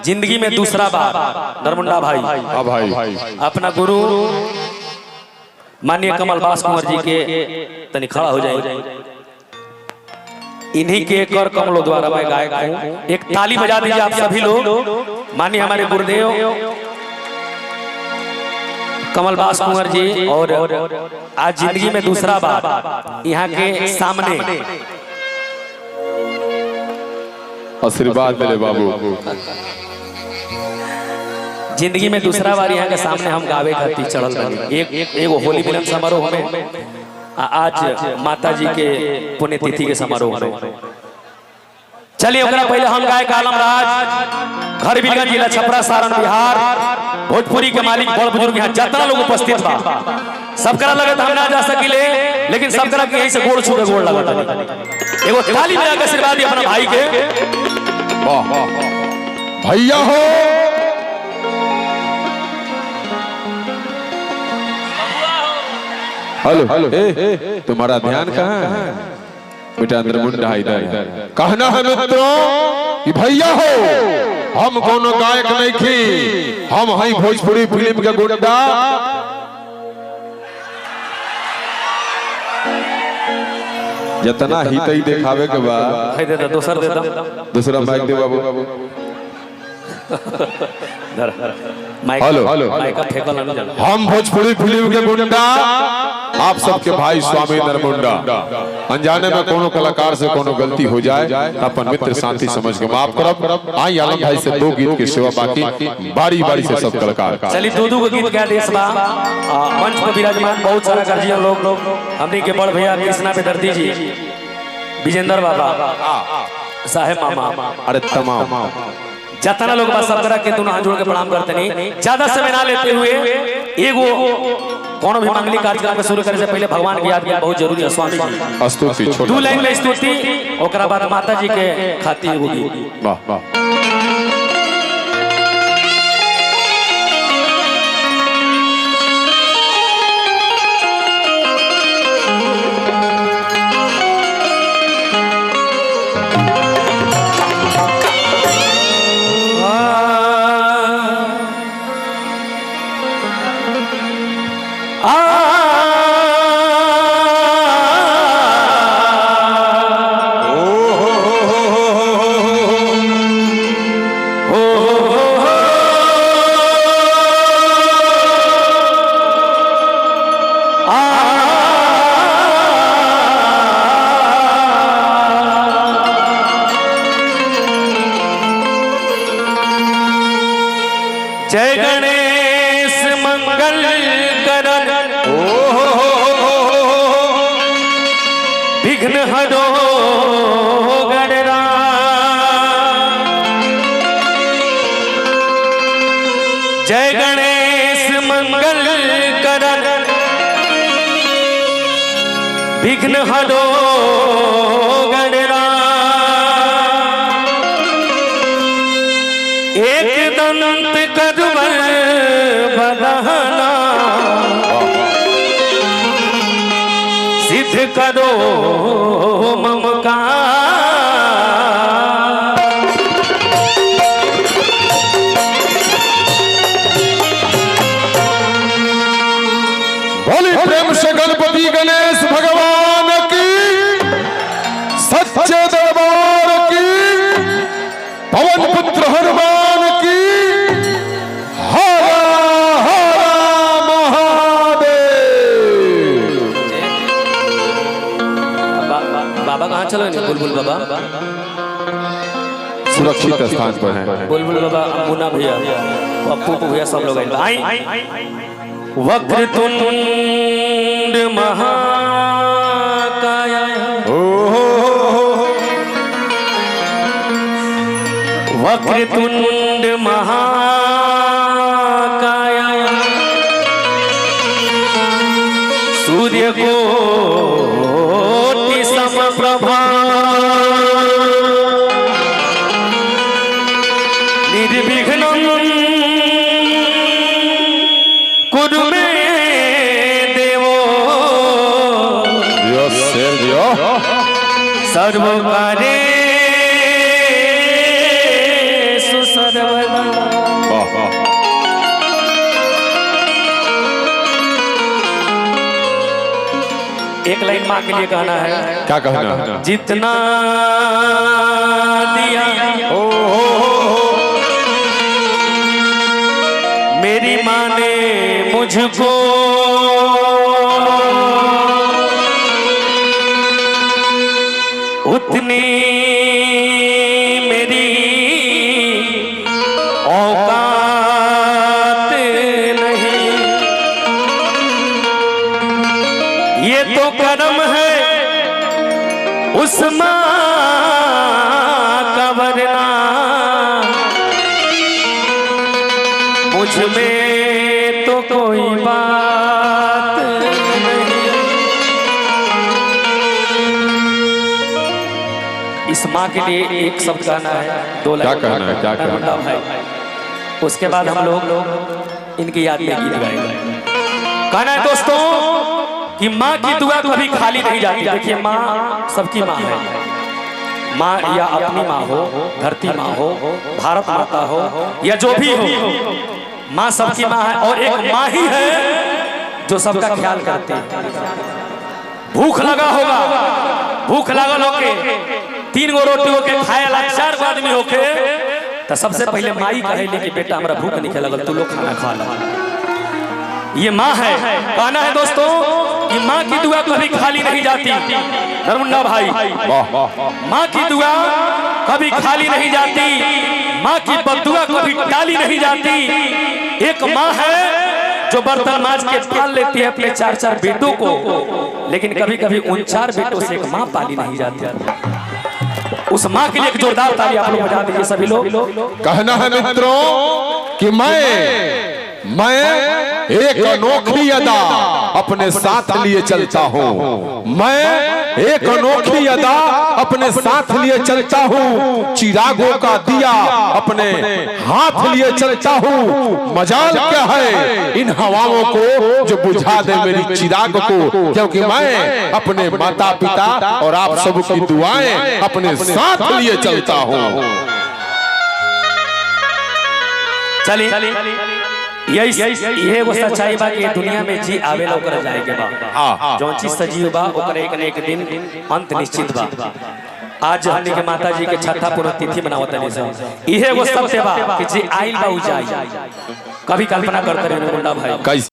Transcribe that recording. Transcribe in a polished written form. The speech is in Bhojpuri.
जिंदगी में दूसरा बार नरमुंडा भाई अपना गुरु माननीय कमलबास कुंवर जी के तनी खड़ा हो जाए। इन्हीं के कर कमलों द्वारा मैं गायक हूँ। एक ताली बजा दीजिए आप सभी लोग। माननीय हमारे गुरुदेव कमलबास कुंवर जी और आज जिंदगी में दूसरा बार यहाँ के सामने आशीर्वाद मिले बाबू। जिंदगी में दूसरा बार यहाँ के सामने हम गावे खातिर चढ़ल बनी। एक होली मिलन समारोह में आज माता जी के पुण्यतिथि के समारोह में। चलिए ओकरा पहले हम गायक आलम राज घर बिलगंज जिला छपरा सारण बिहार भोजपुरी के मालिक बड़ बुजुर्ग यहाँ जितना लोग उपस्थित बा सबकरा लगे हम ना जा सकिले, लेकिन सबकरा के यहीं से गोड़ छू के गोड़ लगा एगो ताली बजा के आशीर्वाद दी अपना भाई के। वाह भैया हो हेलो हेलो तुम्हारा ध्यान कहाँ है बेटा? नरमुंडा इधर कहना है मित्रों कि भैया हो हम कोनो गायक नहीं थी, हम हई भोजपुरी फिल्म के गुंडा। जितना ही तई दिखावे के बाद दूसरा माइक दे बाबू। हेलो हेलो हम भोजपुरी फिल्म के गुंडा आप सबके भाई स्वामी नरमुंडा। अनजाने में कोनो कलाकार से कोनो गलती हो जाए तो अपन मित्र शांति समझ के माफ करब। आई आलम भाई से दो गीत के सेवा बाकी बारी बारी से सब कलाकार। चलिए दो को गीत गा देश बा मंच पर विराजमान बहुत सारा गर्जियन लोग हमनी के बड़ भैया कृष्णा पे दर्दी जी विजेंद्र बाबा साहेब मामा अरे तमाम जितना लोग बस सब के दोनों हाथ जोड़ के प्रणाम करते नहीं। ज्यादा समय ना लेते हुए एगो कोनो भी मांगलिक कार्यक्रम के शुरू करे से पहले भगवान की याद बहुत जरूरी है। स्वामी जी स्तुति दो लाइन में स्तुति ओकरा बाद माता जी के खातिर एगो गीत। वाह वाह जय गणेश मंगल करण विघ्न हरो गणरा जय गणेश मंगल करण विघ्न हरो गणरा एक दंत करवर बदहना सिद्ध करो ममकार। बोले प्रेम से गणपति गणेश भगवान की सच्चे दरबार की पवन पुत्र हनुमान की बाबा कहाँ चलो बुलबुल बाबा सुरक्षित स्थान पर हैं। बुलबुल बाबा मुन्ना भैया पप्पू भैया सब लोग आए। वक्रतुंड महाकाय वक्रतुंड महाकाय सूर्य कोटि समप्रभा निर्विघ्नं कुरु मे देवो सर्वकार्येषु सर्वदा। एक लाइन माँ के लिए कहना है। क्या कहना है? जितना दिया मेरी माँ ने मुझको, उतनी मेरी औकात नहीं। ये तो करम है उस माँ का, वरना मुझ में तो कोई बात नहीं। इस माँ के लिए एक शब्द गाना है, 2 लाइन। क्या कहना है? क्या कहना है? उसके बाद हम लोग इनकी याद में गीत गाएंगे। कहना है दोस्तों कि माँ की दुआ कभी खाली नहीं जाती। देखिए माँ सबकी माँ है। माँ या अपनी माँ हो, धरती माँ हो, भारत माता हो, या जो भी हो, माँ सबकी माँ है। और एक माँ ही है जो सबका ख्याल करती है। भूख लगा होगा, भूख लगल होके 3 गो रोटी होके खाए ला 4 गो आदमी होके, तो सबसे पहले माई कहेले कि बेटा हमरा भूख नहीं लगल, तू लोग खाना खा ला। ये माँ है। कहना है दोस्तों कि माँ की दुआ कभी खाली नहीं जाती। नरमुंडा भाई, माँ की दुआ कभी खाली नहीं जाती, माँ की बद्दुआ कभी टाली नहीं जाती। एक माँ है जो बर्तन मांज के पाल लेती है अपने 4-4 बेटों को, लेकिन कभी कभी उन 4 बेटों से एक माँ पाली नहीं जाती। उस माँ के लिए एक जोरदार ताली आप लोग बजा दीजिए सभी लोग। कहना है मित्रों कि मैं एक अनोखी अदा अपने साथ लिए चलता हूँ। मैं एक अनोखी अदा अपने साथ लिए चलता हूँ। चिरागों का दिया अपने हाथ लिए चलता हूँ। मजाल क्या है इन हवाओं को जो बुझा दे मेरी चिराग को, क्योंकि मैं अपने माता पिता और आप सबकी दुआएं अपने साथ लिए चलता हूँ। चलिए ये वो सच्चाई बा कि दुनिया में जी आवेला ओकरा जाए के बा। जौन चीज सजीव बा ओकरा एक न एक दिन अंत निश्चित बा। आज हमनी के माता जी के 6ठा पुण्यतिथि मनावत है सब। इहे वो सत्य बा कि जी आइल बा उ जाई। कभी कल्पना करते रहे मुंडा भाई।